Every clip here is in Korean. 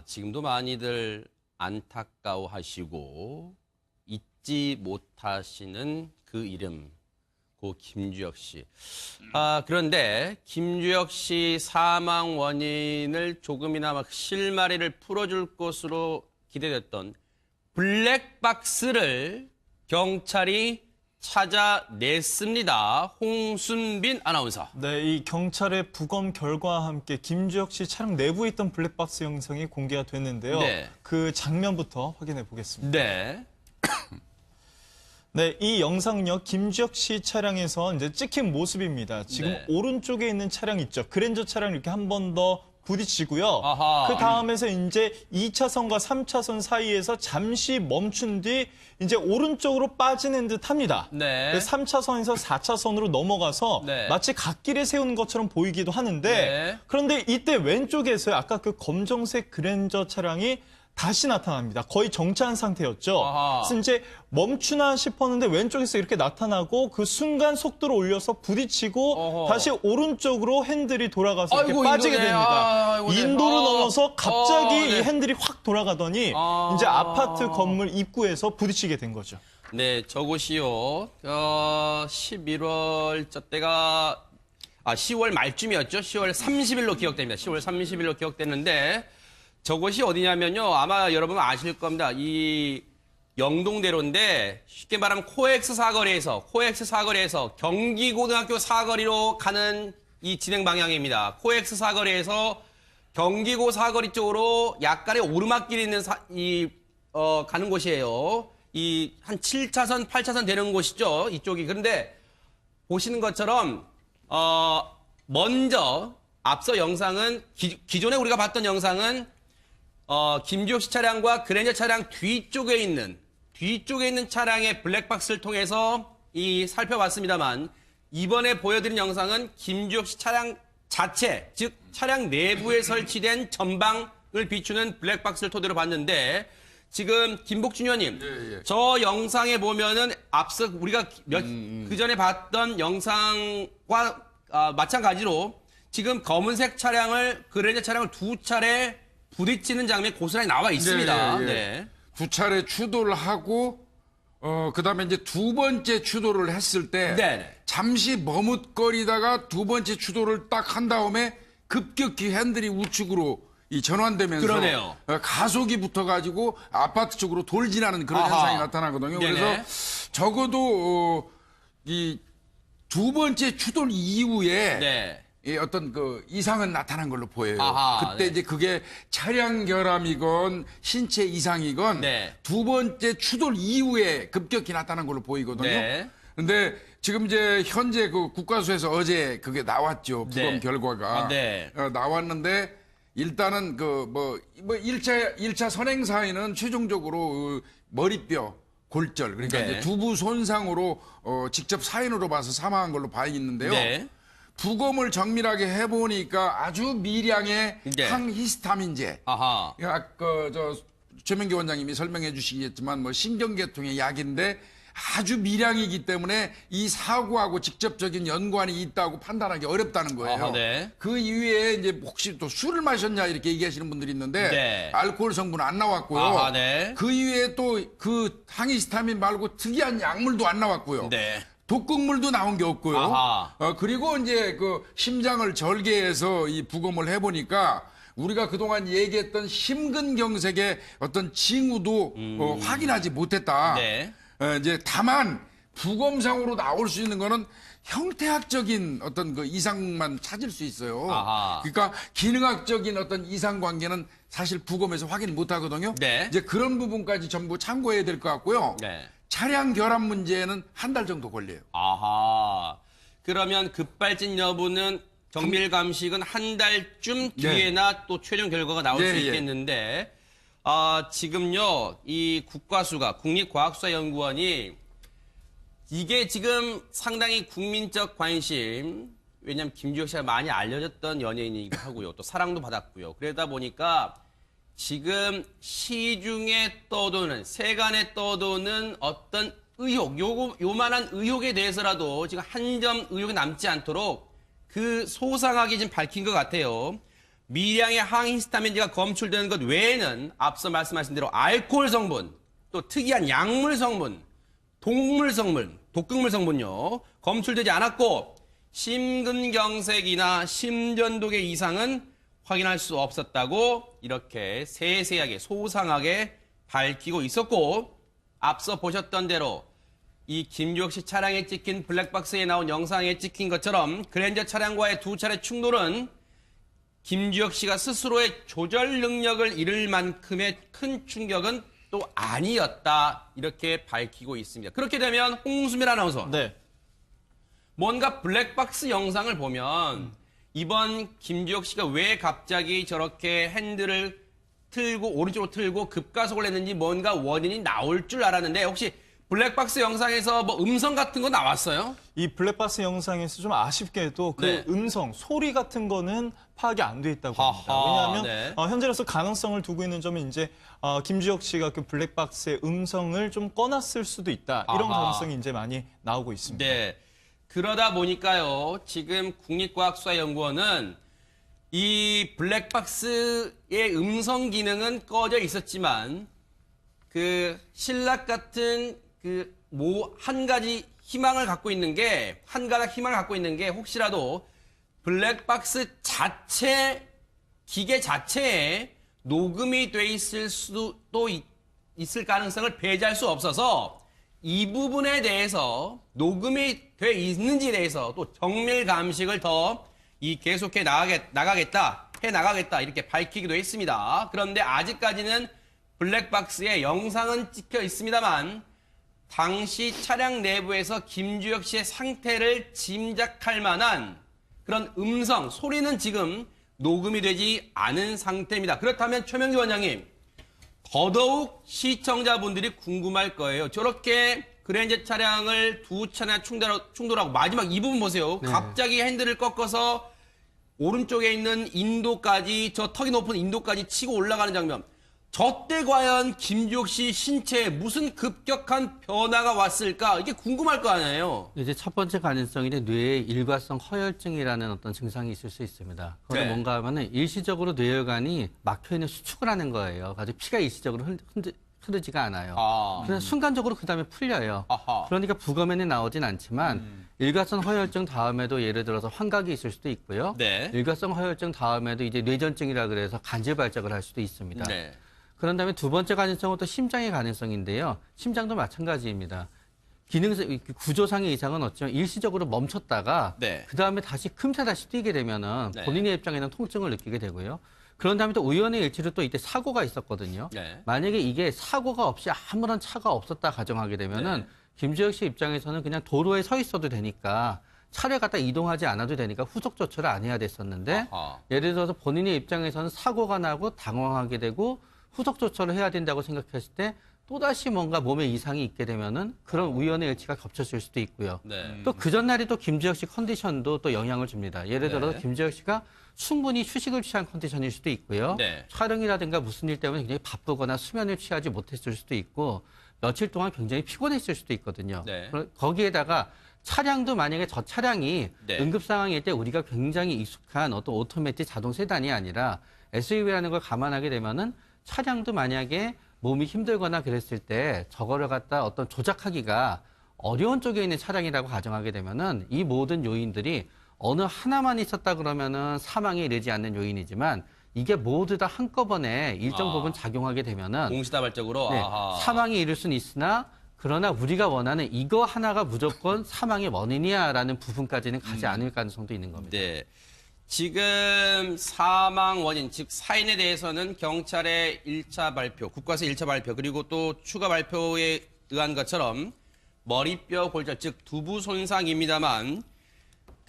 지금도 많이들 안타까워하시고 잊지 못하시는 그 이름, 고 김주혁 씨. 그런데 김주혁 씨 사망 원인을 조금이나마 실마리를 풀어줄 것으로 기대됐던 블랙박스를 경찰이 찾아냈습니다. 홍순빈 아나운서. 네, 이 경찰의 부검 결과와 함께 김주혁 씨 차량 내부에 있던 블랙박스 영상이 공개가 됐는데요. 네. 그 장면부터 확인해 보겠습니다. 네. 네, 이 영상은요, 김주혁 씨 차량에서 이제 찍힌 모습입니다. 지금 네. 오른쪽에 있는 차량 있죠. 그랜저 차량 이렇게 한 번 더 부딪히고요. 아하. 그 다음에서 이제 2차선과 3차선 사이에서 잠시 멈춘 뒤 이제 오른쪽으로 빠지는 듯 합니다. 네. 3차선에서 4차선으로 넘어가서 네. 마치 갓길에 세우는 것처럼 보이기도 하는데 네. 그런데 이때 왼쪽에서요, 아까 그 검정색 그랜저 차량이 다시 나타납니다. 거의 정차한 상태였죠. 아하. 그래서 이제 멈추나 싶었는데 왼쪽에서 이렇게 나타나고 그 순간 속도를 올려서 부딪히고 어허. 다시 오른쪽으로 핸들이 돌아가서 이렇게 아이고, 빠지게 인도네. 됩니다. 아이고, 네. 인도로 넘어서 갑자기 네. 이 핸들이 확 돌아가더니 이제 아파트 건물 입구에서 부딪히게 된 거죠. 네, 저곳이요. 11월 때가 10월 말쯤이었죠. 10월 30일로 기억됩니다. 10월 30일로 기억되는데 저곳이 어디냐면요. 아마 여러분 아실 겁니다. 이 영동대로인데 쉽게 말하면 코엑스 사거리에서 경기고등학교 사거리로 가는 이 진행 방향입니다. 코엑스 사거리에서 경기고 사거리 쪽으로 약간의 오르막길이 있는 가는 곳이에요. 이 한 7차선, 8차선 되는 곳이죠. 이쪽이. 그런데 보시는 것처럼 먼저 앞서 영상은 기존에 우리가 봤던 영상은 김주혁 씨 차량과 그랜저 차량 뒤쪽에 있는 차량의 블랙박스를 통해서 살펴봤습니다만 이번에 보여드린 영상은 김주혁 씨 차량 자체, 즉 차량 내부에 설치된 전방을 비추는 블랙박스를 토대로 봤는데 지금 김복준 의원님, 저 영상에 보면은 앞서 우리가 그 전에 봤던 영상과 마찬가지로 지금 검은색 차량을 그랜저 차량을 두 차례 부딪히는 장면이 고스란히 나와 있습니다. 네. 두 차례 추돌을 하고 그다음에 이제 두 번째 추돌을 했을 때 네. 잠시 머뭇거리다가 두 번째 추돌을 딱 한 다음에 급격히 핸들이 우측으로 전환되면서 그러네요. 가속이 붙어가지고 아파트 쪽으로 돌진하는 그런 아하. 현상이 나타나거든요. 네네. 그래서 적어도 이 두 번째 추돌 이후에 네. 어떤 그 이상은 나타난 걸로 보여요. 아하, 그때 네. 이제 그게 차량 결함이건 신체 이상이건 네. 두 번째 추돌 이후에 급격히 나타난 걸로 보이거든요. 네. 근데 지금 이제 현재 그 국과수에서 어제 그게 나왔죠. 부검 네. 결과가. 네. 나왔는데 일단은 그 뭐 1차 선행사에는 최종적으로 머리뼈 골절 그러니까 네. 이제 두부 손상으로 직접 사인으로 봐서 사망한 걸로 봐 있는데요. 네. 부검을 정밀하게 해보니까 아주 미량의 네. 항히스타민제. 아하. 최명기 원장님이 설명해 주시겠지만 뭐 신경계통의 약인데 아주 미량이기 때문에 이 사고하고 직접적인 연관이 있다고 판단하기 어렵다는 거예요. 아하, 네. 그 이후에 이제 혹시 또 술을 마셨냐 이렇게 얘기하시는 분들이 있는데 네. 알코올 성분은 안 나왔고요. 아하, 네. 그 이후에 또 그 항히스타민 말고 특이한 약물도 안 나왔고요. 네. 독극물도 나온 게 없고요. 아하. 그리고 이제 그 심장을 절개해서 이 부검을 해보니까 우리가 그동안 얘기했던 심근경색의 어떤 징후도 확인하지 못했다. 네. 이제 다만 부검상으로 나올 수 있는 거는 형태학적인 어떤 그 이상만 찾을 수 있어요. 아하. 그러니까 기능학적인 어떤 이상 관계는 사실 부검에서 확인 못 하거든요. 네. 이제 그런 부분까지 전부 참고해야 될 것 같고요. 네. 차량 결함 문제는 한 달 정도 걸려요. 아하. 그러면 급발진 여부는 정밀 감식은 한 달쯤 뒤에나 또 최종 결과가 나올 네, 수 예. 있겠는데, 지금요, 이 국과수가, 국립과학수사연구원이 이게 지금 상당히 국민적 관심, 왜냐하면 김주혁 씨가 많이 알려졌던 연예인이기도 하고요. 또 사랑도 받았고요. 그러다 보니까 지금 시중에 떠도는, 세간에 떠도는 어떤 의혹, 요만한 의혹에 대해서라도 지금 한 점 의혹이 남지 않도록 그 소상하게 지금 밝힌 것 같아요. 미량의 항히스타민제가 검출되는 것 외에는 앞서 말씀하신 대로 알코올 성분, 또 특이한 약물 성분, 동물 성분, 독극물 성분요 검출되지 않았고 심근경색이나 심전독의 이상은 확인할 수 없었다고 이렇게 세세하게 소상하게 밝히고 있었고 앞서 보셨던 대로 이 김주혁 씨 차량에 찍힌 블랙박스에 나온 영상에 찍힌 것처럼 그랜저 차량과의 두 차례 충돌은 김주혁 씨가 스스로의 조절 능력을 잃을 만큼의 큰 충격은 또 아니었다 이렇게 밝히고 있습니다. 그렇게 되면 홍수민 아나운서 네. 뭔가 블랙박스 영상을 보면 이번 김주혁 씨가 왜 갑자기 저렇게 핸들을 틀고 오른쪽으로 틀고 급가속을 했는지 뭔가 원인이 나올 줄 알았는데 혹시 블랙박스 영상에서 뭐 음성 같은 거 나왔어요? 이 블랙박스 영상에서 좀 아쉽게도 그 네. 음성, 소리 같은 거는 파악이 안 돼 있다고 합니다. 하하, 왜냐하면 네. 현재로서 가능성을 두고 있는 점은 이제 김주혁 씨가 그 블랙박스의 음성을 좀 꺼놨을 수도 있다. 이런 아하. 가능성이 이제 많이 나오고 있습니다. 네. 그러다 보니까요, 지금 국립과학수사연구원은 이 블랙박스의 음성 기능은 꺼져 있었지만 그 신락 같은 한 가지 희망을 갖고 있는 게, 한 가닥 희망을 갖고 있는 게 혹시라도 블랙박스 자체, 기계 자체에 녹음이 돼 있을 수도 있을 가능성을 배제할 수 없어서 이 부분에 대해서 녹음이 돼 있는지에 대해서 또 정밀 감식을 더 계속해 나가겠다 이렇게 밝히기도 했습니다. 그런데 아직까지는 블랙박스에 영상은 찍혀 있습니다만 당시 차량 내부에서 김주혁 씨의 상태를 짐작할 만한 그런 음성, 소리는 지금 녹음이 되지 않은 상태입니다. 그렇다면 최명기 원장님, 더더욱 시청자분들이 궁금할 거예요. 저렇게 그랜저 차량을 두 차량 충돌하고 마지막 이 부분 보세요. 네. 갑자기 핸들을 꺾어서 오른쪽에 있는 인도까지, 저 턱이 높은 인도까지 치고 올라가는 장면. 저때 과연 김주혁 씨 신체에 무슨 급격한 변화가 왔을까? 이게 궁금할 거 아니에요. 이제 첫 번째 가능성이 뇌에 일과성 허혈증이라는 어떤 증상이 있을 수 있습니다. 그건 네. 뭔가 하면은 일시적으로 뇌혈관이 막혀있는 수축을 하는 거예요. 아주 피가 일시적으로 흐르지가 않아요. 그래서 순간적으로 그 다음에 풀려요. 아하. 그러니까 부검에는 나오진 않지만 일과성 허혈증 다음에도 예를 들어서 환각이 있을 수도 있고요. 네. 일과성 허혈증 다음에도 이제 뇌전증이라 그래서 간질 발작을 할 수도 있습니다. 네. 그런 다음에 두 번째 가능성은 또 심장의 가능성인데요. 심장도 마찬가지입니다. 구조상의 이상은 없지만 일시적으로 멈췄다가 네. 그 다음에 다시 금세 다시 뛰게 되면은 네. 본인의 입장에는 통증을 느끼게 되고요. 그런 다음에 또 우연의 일치로 또 이때 사고가 있었거든요. 네. 만약에 이게 사고가 없이 아무런 차가 없었다 가정하게 되면은 네. 김주혁 씨 입장에서는 그냥 도로에 서 있어도 되니까 차를 갖다 이동하지 않아도 되니까 후속 조처를 안 해야 됐었는데 아하. 예를 들어서 본인의 입장에서는 사고가 나고 당황하게 되고 후속 조처를 해야 된다고 생각했을 때 또다시 뭔가 몸에 이상이 있게 되면은 그런 우연의 일치가 겹쳐질 수도 있고요. 네. 또 그 전날이 또 김주혁 씨 컨디션도 또 영향을 줍니다. 예를 들어서 네. 김주혁 씨가 충분히 휴식을 취한 컨디션일 수도 있고요. 네. 촬영이라든가 무슨 일 때문에 굉장히 바쁘거나 수면을 취하지 못했을 수도 있고 며칠 동안 굉장히 피곤했을 수도 있거든요. 네. 거기에다가 차량도 만약에 저 차량이 네. 응급 상황일 때 우리가 굉장히 익숙한 어떤 오토매틱 자동 세단이 아니라 SUV라는 걸 감안하게 되면은 차량도 만약에 몸이 힘들거나 그랬을 때 저거를 갖다 어떤 조작하기가 어려운 쪽에 있는 차량이라고 가정하게 되면은 이 모든 요인들이 어느 하나만 있었다 그러면은 사망에 이르지 않는 요인이지만 이게 모두 다 한꺼번에 일정 부분 작용하게 되면은 동시다발적으로 네, 아하. 사망에 이를 수는 있으나 그러나 우리가 원하는 이거 하나가 무조건 사망의 원인이야라는 부분까지는 가지 않을 가능성도 있는 겁니다. 네. 지금 사망 원인, 즉 사인에 대해서는 경찰의 1차 발표, 국과수 1차 발표, 그리고 또 추가 발표에 의한 것처럼 머리뼈 골절, 즉 두부 손상입니다만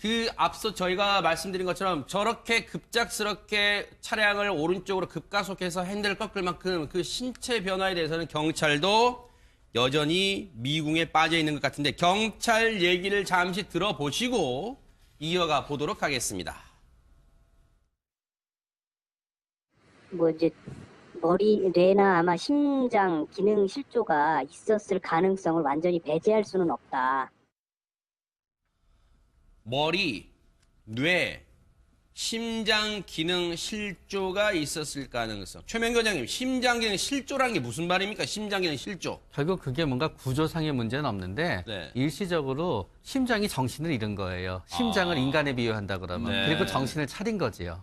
그 앞서 저희가 말씀드린 것처럼 저렇게 급작스럽게 차량을 오른쪽으로 급가속해서 핸들을 꺾을 만큼 그 신체 변화에 대해서는 경찰도 여전히 미궁에 빠져 있는 것 같은데 경찰 얘기를 잠시 들어보시고 이어가 보도록 하겠습니다. 뭐 이제 머리, 뇌나 아마 심장 기능 실조가 있었을 가능성을 완전히 배제할 수는 없다. 머리, 뇌, 심장 기능 실조가 있었을 가능성. 최명기 원장님, 심장 기능 실조라는 게 무슨 말입니까? 심장 기능 실조. 결국 그게 뭔가 구조상의 문제는 없는데 네. 일시적으로 심장이 정신을 잃은 거예요. 심장을 인간에 비유한다 그러면. 네. 그리고 정신을 차린 거지요.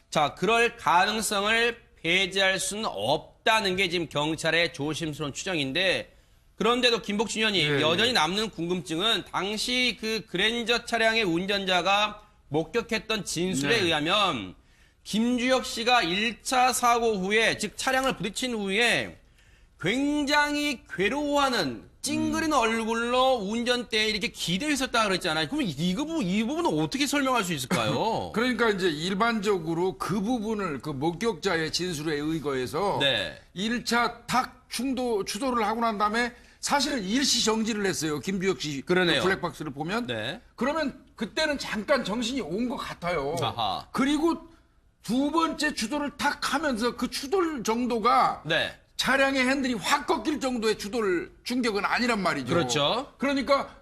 자, 그럴 가능성을 배제할 수는 없다는 게 지금 경찰의 조심스러운 추정인데, 그런데도 김복준 의원님, 여전히 남는 궁금증은 당시 그 그랜저 차량의 운전자가 목격했던 진술에 의하면 김주혁 씨가 1차 사고 후에, 즉 차량을 부딪힌 후에 굉장히 괴로워하는 찡그리는 얼굴로 운전대에 이렇게 기대어 있었다 그랬잖아요. 그러면 이 부분은 어떻게 설명할 수 있을까요? 그러니까 이제 일반적으로 그 부분을 그 목격자의 진술에 의거해서 네. 1차 탁 추돌을 하고 난 다음에 사실은 일시 정지를 했어요. 김주혁 씨 그러네요. 그 블랙박스를 보면. 네. 그러면 그때는 잠깐 정신이 온 것 같아요. 아하. 그리고 두 번째 추돌을 탁 하면서 그 추돌 정도가 네. 차량의 핸들이 확 꺾일 정도의 추돌 충격은 아니란 말이죠. 그렇죠. 그러니까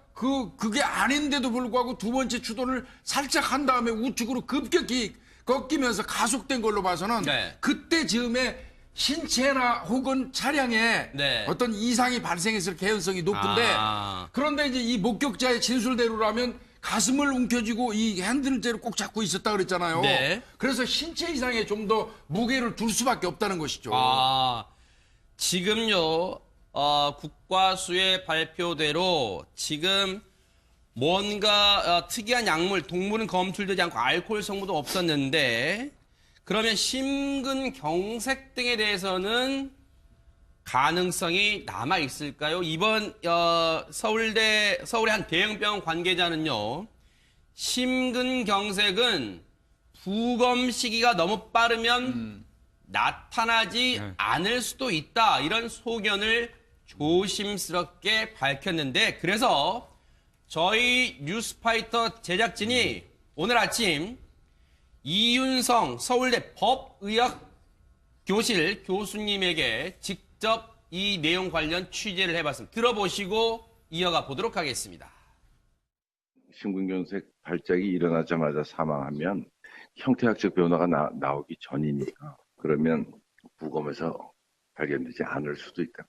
그게 아닌데도 불구하고 두 번째 추돌을 살짝 한 다음에 우측으로 급격히 꺾이면서 가속된 걸로 봐서는 네. 그때 즈음에 신체나 혹은 차량에 네. 어떤 이상이 발생했을 개연성이 높은데 그런데 이제 이 목격자의 진술대로라면 가슴을 움켜쥐고 이 핸들제를 꼭 잡고 있었다 그랬잖아요. 네. 그래서 신체 이상에 좀 더 무게를 둘 수밖에 없다는 것이죠. 지금요, 국과수의 발표대로 지금 뭔가 특이한 약물, 동물은 검출되지 않고 알코올 성분도 없었는데, 그러면 심근경색 등에 대해서는 가능성이 남아 있을까요? 이번 서울의 한 대형병원 관계자는요, 심근경색은 부검 시기가 너무 빠르면 나타나지 않을 수도 있다, 이런 소견을 조심스럽게 밝혔는데, 그래서 저희 뉴스파이터 제작진이 오늘 아침 이윤성 서울대 법의학교실 교수님에게 직접 이 내용 관련 취재를 해봤습니다. 들어보시고 이어가 보도록 하겠습니다. 심근경색 발작이 일어나자마자 사망하면 형태학적 변화가 나오기 전이니까, 그러면 부검에서 발견되지 않을 수도 있다.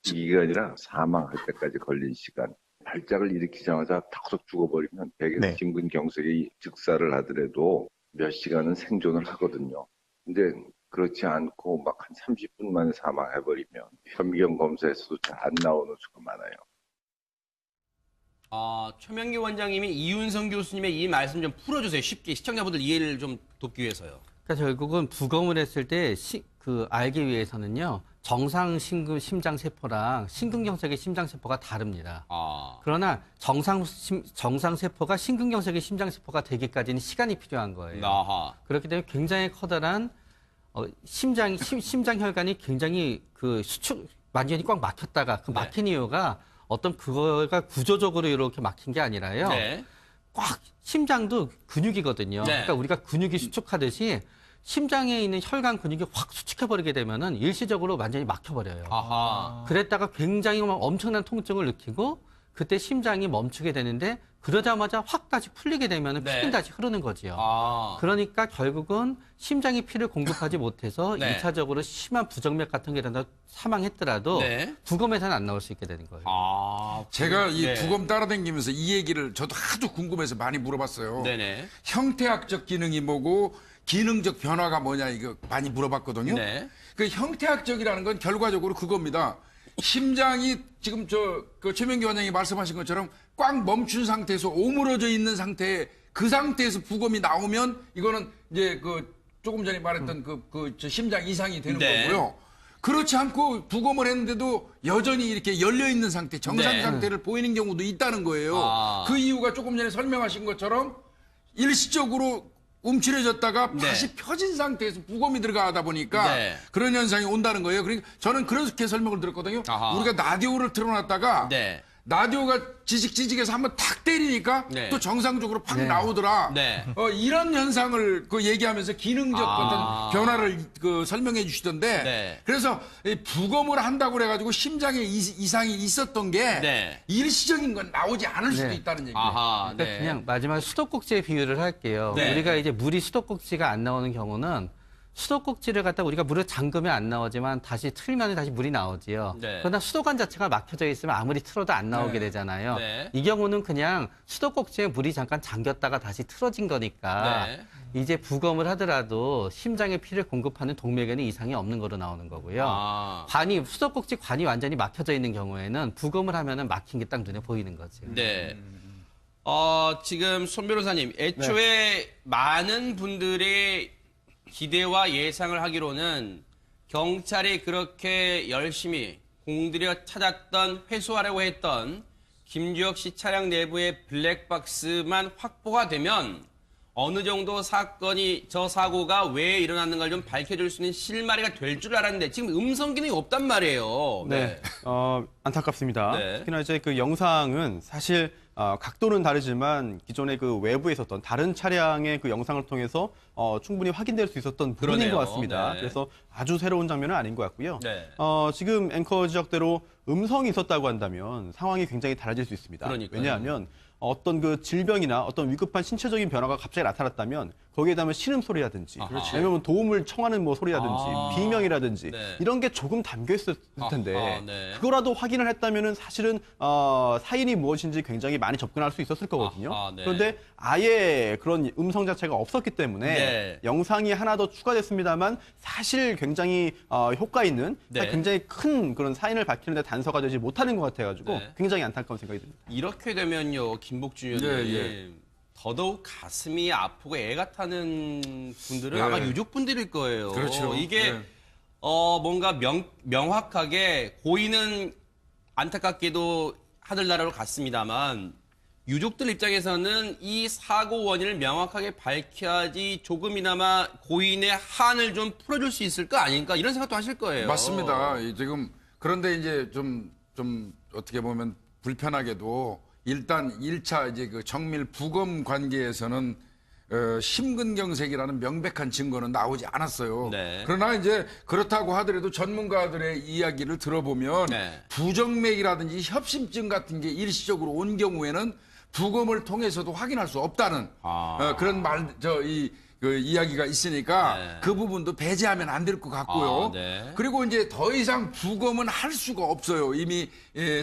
이게 아니라 사망할 때까지 걸린 시간, 발작을 일으키자마자 턱 죽어버리면 백에서 심근경색이 즉사를 하더라도 몇 시간은 생존을 하거든요. 근데 그렇지 않고 막 한 30분 만에 사망해버리면 현미경 검사에서도 잘 안 나오는 수가 많아요. 최명기 원장님이 이윤성 교수님의 이 말씀 좀 풀어주세요. 쉽게 시청자분들 이해를 좀 돕기 위해서요. 그러니까 결국은 부검을 했을 때 알기 위해서는요, 정상 심장세포랑 심근경색의 심장세포가 다릅니다. 그러나 정상 세포가 심근경색의 심장세포가 되기까지는 시간이 필요한 거예요. 그렇기 때문에 굉장히 커다란 심장 혈관이 굉장히 그 완전히 꽉 막혔다가 그 막힌 이유가 어떤 그거가 구조적으로 이렇게 막힌 게 아니라요. 네. 꽉 심장도 근육이거든요. 네. 그러니까 우리가 근육이 수축하듯이 심장에 있는 혈관 근육이 확 수축해버리게 되면은 일시적으로 완전히 막혀버려요. 그랬다가 굉장히 엄청난 통증을 느끼고 그때 심장이 멈추게 되는데 그러자마자 확 다시 풀리게 되면은 피는 다시 흐르는 거지요. 그러니까 결국은 심장이 피를 공급하지 못해서 네. 2차적으로 심한 부정맥 같은 게 일어나 사망했더라도 네. 부검에서는 안 나올 수 있게 되는 거예요. 제가 이 네. 부검 따라다니면서 이 얘기를 저도 하도 궁금해서 많이 물어봤어요. 네네. 형태학적 기능이 뭐고 기능적 변화가 뭐냐 이거 많이 물어봤거든요. 네. 그 형태학적이라는 건 결과적으로 그겁니다. 심장이 지금 그 최명기 원장이 말씀하신 것처럼 꽉 멈춘 상태에서 오므러져 있는 상태에 그 상태에서 부검이 나오면 이거는 이제 그 조금 전에 말했던 저 심장 이상이 되는 네. 거고요. 그렇지 않고 부검을 했는데도 여전히 이렇게 열려 있는 상태, 정상 네. 상태를 보이는 경우도 있다는 거예요. 그 이유가 조금 전에 설명하신 것처럼 일시적으로 움츠려졌다가 네. 다시 펴진 상태에서 부검이 들어가다 보니까 네. 그런 현상이 온다는 거예요. 그러니까 저는 그렇게 설명을 들었거든요. 아하. 우리가 라디오를 틀어놨다가 네. 라디오가 지직지직해서 한번 탁 때리니까 네. 또 정상적으로 팍 네. 나오더라. 네. 이런 현상을 얘기하면서 기능적 어떤 변화를 설명해 주시던데. 네. 그래서 이 부검을 한다고 그래가지고 심장에 이상이 있었던 게 네. 일시적인 건 나오지 않을 수도 네. 있다는 얘기예요. 아하, 그러니까 네. 그냥 마지막에 수도꼭지의 비유를 할게요. 네. 우리가 이제 물이 수도꼭지가 안 나오는 경우는 수도꼭지를 갖다 우리가 물을 잠그면 안 나오지만 다시 틀면 다시 물이 나오지요. 네. 그러나 수도관 자체가 막혀져 있으면 아무리 틀어도 안 나오게 네. 되잖아요. 네. 이 경우는 그냥 수도꼭지에 물이 잠깐 잠겼다가 다시 틀어진 거니까 네. 이제 부검을 하더라도 심장에 피를 공급하는 동맥에는 이상이 없는 거로 나오는 거고요. 아. 수도꼭지 관이 완전히 막혀져 있는 경우에는 부검을 하면은 막힌 게 딱 눈에 보이는 거죠. 네. 지금 손 변호사님, 애초에 네. 많은 분들의 기대와 예상을 하기로는 경찰이 그렇게 열심히 공들여 찾았던, 회수하려고 했던 김주혁 씨 차량 내부의 블랙박스만 확보가 되면 어느 정도 저 사고가 왜 일어났는가를 좀 밝혀줄 수 있는 실마리가 될 줄 알았는데 지금 음성 기능이 없단 말이에요. 네, 안타깝습니다. 네. 특히나 이제 그 영상은 사실 각도는 다르지만 기존에 그 외부에 있었던 다른 차량의 그 영상을 통해서 충분히 확인될 수 있었던 부분인 그러네요. 것 같습니다. 네. 그래서 아주 새로운 장면은 아닌 것 같고요. 네. 지금 앵커 지적대로 음성이 있었다고 한다면 상황이 굉장히 달라질 수 있습니다. 그러니까요. 왜냐하면 어떤 그 질병이나 어떤 위급한 신체적인 변화가 갑자기 나타났다면 거기에 담은 신음소리라든지 아니면 도움을 청하는 뭐 소리라든지 아. 비명이라든지 네. 이런 게 조금 담겨 있을 텐데 네. 그거라도 확인을 했다면은 사실은 사인이 무엇인지 굉장히 많이 접근할 수 있었을 거거든요. 네. 그런데 아예 그런 음성 자체가 없었기 때문에 네. 영상이 하나 더 추가됐습니다만 사실 굉장히 효과 있는 네. 굉장히 큰 그런 사인을 밝히는데 단서가 되지 못하는 것 같아가지고 네. 굉장히 안타까운 생각이 듭니다. 이렇게 되면요, 김복준 의원님. 예. 더더욱 가슴이 아프고 애가 타는 분들은 네. 아마 유족분들일 거예요. 그렇죠. 이게 네. 뭔가 명확하게 고인은 안타깝게도 하늘나라로 갔습니다만 유족들 입장에서는 이 사고 원인을 명확하게 밝혀야지 조금이나마 고인의 한을 좀 풀어줄 수 있을 거 아닌가 이런 생각도 하실 거예요. 맞습니다. 지금 그런데 이제 좀 어떻게 보면 불편하게도 일단 1차 이제 그 정밀 부검 관계에서는 심근경색이라는 명백한 증거는 나오지 않았어요. 네. 그러나 이제 그렇다고 하더라도 전문가들의 이야기를 들어보면 네. 부정맥이라든지 협심증 같은 게 일시적으로 온 경우에는 부검을 통해서도 확인할 수 없다는 그런 그 이야기가 있으니까 네. 그 부분도 배제하면 안 될 것 같고요. 네. 그리고 이제 더 이상 부검은 할 수가 없어요. 이미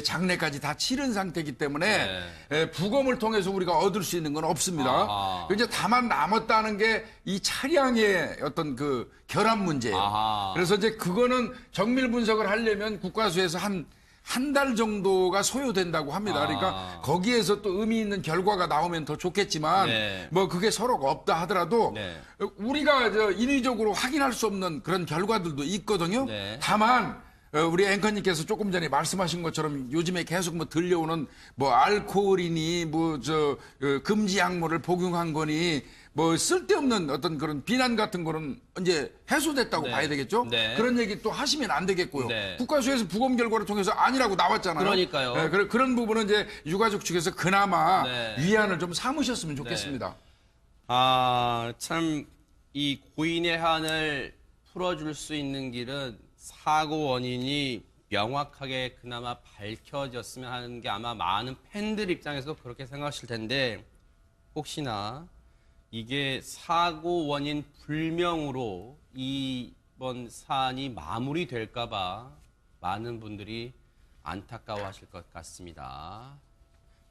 장례까지 다 치른 상태이기 때문에 부검을 통해서 우리가 얻을 수 있는 건 없습니다. 아하. 이제 다만 남았다는 게 이 차량의 어떤 그 결함 문제예요. 아하. 그래서 이제 그거는 정밀 분석을 하려면 국과수에서 한 달 정도가 소요된다고 합니다. 그러니까 거기에서 또 의미 있는 결과가 나오면 더 좋겠지만 네. 뭐 그게 서로가 없다 하더라도 네. 우리가 인위적으로 확인할 수 없는 그런 결과들도 있거든요. 네. 다만 우리 앵커님께서 조금 전에 말씀하신 것처럼 요즘에 계속 뭐 들려오는 뭐 알코올이니 금지 약물을 복용한 거니 뭐 쓸데없는 어떤 그런 비난 같은 거는 이제 해소됐다고 네. 봐야 되겠죠. 네. 그런 얘기 또 하시면 안 되겠고요. 네. 국가수에서 부검 결과를 통해서 아니라고 나왔잖아요. 그러니까요. 그런 부분은 이제 유가족 측에서 그나마 네. 위안을 좀 삼으셨으면 좋겠습니다. 참, 이 고인의 한을 풀어줄 수 있는 길은 사고 원인이 명확하게 그나마 밝혀졌으면 하는 게 아마 많은 팬들 입장에서도 그렇게 생각하실 텐데, 혹시나 이게 사고 원인 불명으로 이번 사안이 마무리될까봐 많은 분들이 안타까워하실 것 같습니다.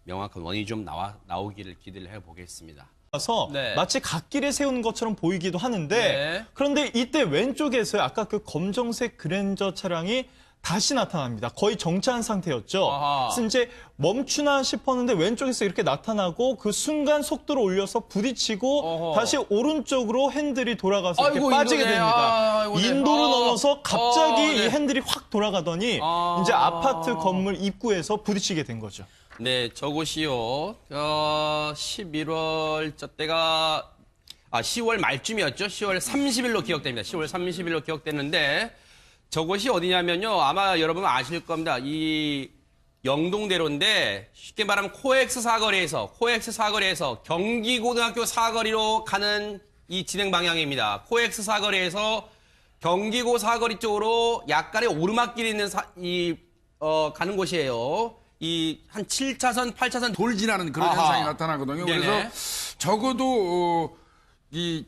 명확한 원인이 좀 나오기를 기대를 해보겠습니다. 서 네. 마치 갓길에 세운 것처럼 보이기도 하는데 네. 그런데 이때 왼쪽에서 아까 그 검정색 그랜저 차량이 다시 나타납니다. 거의 정차한 상태였죠. 아하. 그래서 이제 멈추나 싶었는데 왼쪽에서 이렇게 나타나고 그 순간 속도를 올려서 부딪히고 어허. 다시 오른쪽으로 핸들이 돌아가서 이렇게 아이고, 빠지게 인도네. 됩니다. 아이고, 네. 인도로 넘어서 갑자기 네. 이 핸들이 확 돌아가더니 이제 아파트 건물 입구에서 부딪히게 된 거죠. 네, 저곳이요. 11월 때가 10월 말쯤이었죠. 10월 30일로 기억됩니다. 10월 30일로 기억되는데 저곳이 어디냐면요. 아마 여러분 아실 겁니다. 이 영동대로인데 쉽게 말하면 코엑스 사거리에서 경기고등학교 사거리로 가는 이 진행 방향입니다. 코엑스 사거리에서 경기고 사거리 쪽으로 약간의 오르막길이 있는 가는 곳이에요. 이 한 7차선, 8차선 돌 지나는 그런 아하. 현상이 나타나거든요. 네네. 그래서 적어도 이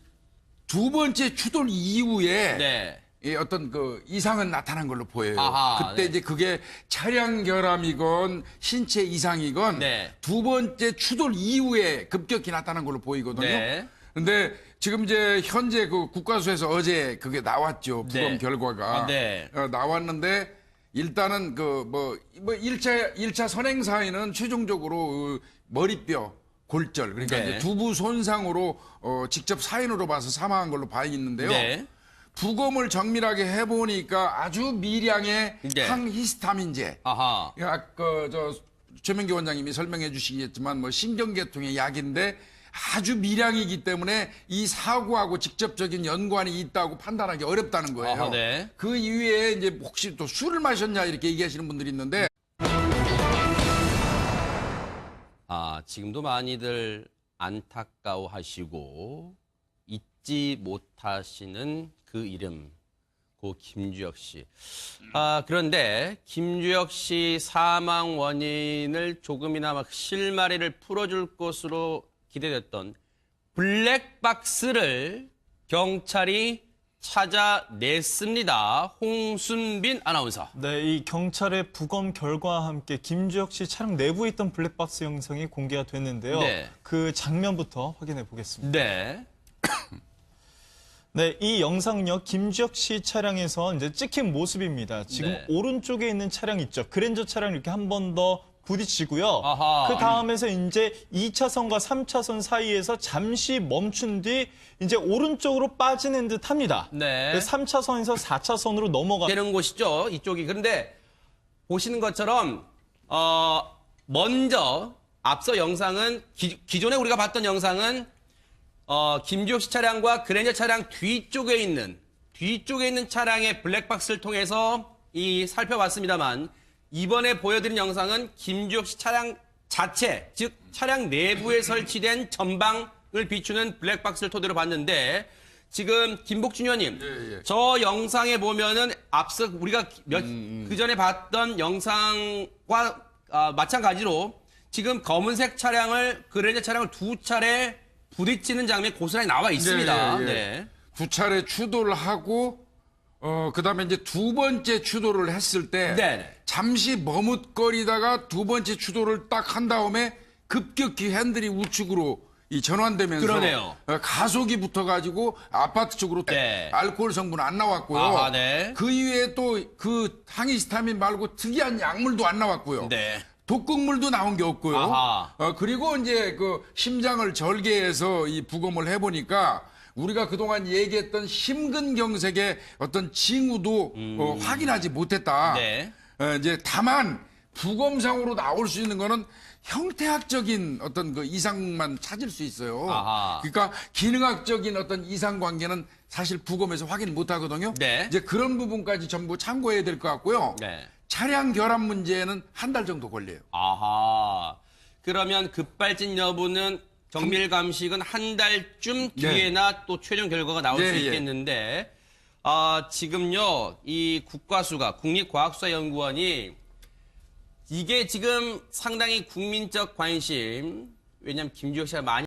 두 번째 추돌 이후에 네. 이 어떤 그 이상은 나타난 걸로 보여요. 아하, 그때 네. 이제 그게 차량 결함이건 신체 이상이건 네. 두 번째 추돌 이후에 급격히 나타난 걸로 보이거든요. 네. 근데 지금 이제 현재 그 국가수에서 어제 그게 나왔죠. 부검 네. 결과가. 네. 나왔는데 일단은 그 뭐 1차 선행 사인은 최종적으로 머리뼈 골절 그러니까 네. 이제 두부 손상으로 직접 사인으로 봐서 사망한 걸로 봐 있는데요. 네. 부검을 정밀하게 해보니까 아주 미량의 네. 항히스타민제. 아하. 저 최명기 원장님이 설명해 주시겠지만 뭐 신경계통의 약인데 아주 미량이기 때문에 이 사고하고 직접적인 연관이 있다고 판단하기 어렵다는 거예요. 아하, 네. 그 이후에 이제 혹시 또 술을 마셨냐 이렇게 얘기하시는 분들이 있는데 지금도 많이들 안타까워하시고 잊지 못하시는 그 이름, 고 김주혁 씨. 그런데 김주혁 씨 사망 원인을 조금이나마 실마리를 풀어줄 것으로 기대됐던 블랙박스를 경찰이 찾아냈습니다. 홍순빈 아나운서. 네, 이 경찰의 부검 결과와 함께 김주혁 씨 차량 내부에 있던 블랙박스 영상이 공개가 됐는데요. 네. 그 장면부터 확인해 보겠습니다. 네. 네, 이 영상은요, 김주혁 씨 차량에서 이제 찍힌 모습입니다. 지금 네. 오른쪽에 있는 차량 있죠. 그랜저 차량 이렇게 한 번 더 부딪히고요. 아하. 그 다음에서 이제 2차선과 3차선 사이에서 잠시 멈춘 뒤 이제 오른쪽으로 빠지는 듯 합니다. 네. 3차선에서 4차선으로 넘어가. 되는 곳이죠. 이쪽이. 그런데 보시는 것처럼 먼저 앞서 영상은 기존에 우리가 봤던 영상은 김주혁 씨 차량과 그랜저 차량 뒤쪽에 있는 차량의 블랙박스를 통해서 살펴봤습니다만 이번에 보여드린 영상은 김주혁 씨 차량 자체, 즉 차량 내부에 설치된 전방을 비추는 블랙박스를 토대로 봤는데 지금 김복준 의원님, 저 영상에 보면은 앞서 우리가 그 전에 봤던 영상과 마찬가지로 지금 검은색 차량을 그랜저 차량을 두 차례 부딪히는 장면이 고스란히 나와 있습니다. 예. 네. 두 차례 추돌을 하고 그다음에 이제 두 번째 추돌을 했을 때 네. 잠시 머뭇거리다가 두 번째 추돌을 딱 한 다음에 급격히 핸들이 우측으로 전환되면서 그러네요. 가속이 붙어가지고 아파트 쪽으로 네. 알코올 성분 안 나왔고요. 아하, 네. 그 이후에 또 그 항히스타민 말고 특이한 약물도 안 나왔고요. 네. 독극물도 나온 게 없고요. 아하. 그리고 이제 그 심장을 절개해서 이 부검을 해보니까 우리가 그동안 얘기했던 심근경색의 어떤 징후도 확인하지 못했다. 네. 이제 다만 부검상으로 나올 수 있는 거는 형태학적인 어떤 그 이상만 찾을 수 있어요. 아하. 그러니까 기능학적인 어떤 이상 관계는 사실 부검에서 확인 못 하거든요. 네. 이제 그런 부분까지 전부 참고해야 될 것 같고요. 네. 차량 결함 문제는 한 달 정도 걸려요. 아하. 그러면 급발진 여부는 정밀 감식은 한 달쯤 뒤에나 또 최종 결과가 나올 네, 수 예. 있겠는데, 지금요, 이 국가국가수사연구원이 이게 지금 상당히 국민적 관심, 왜냐하면 김주혁 씨가 많이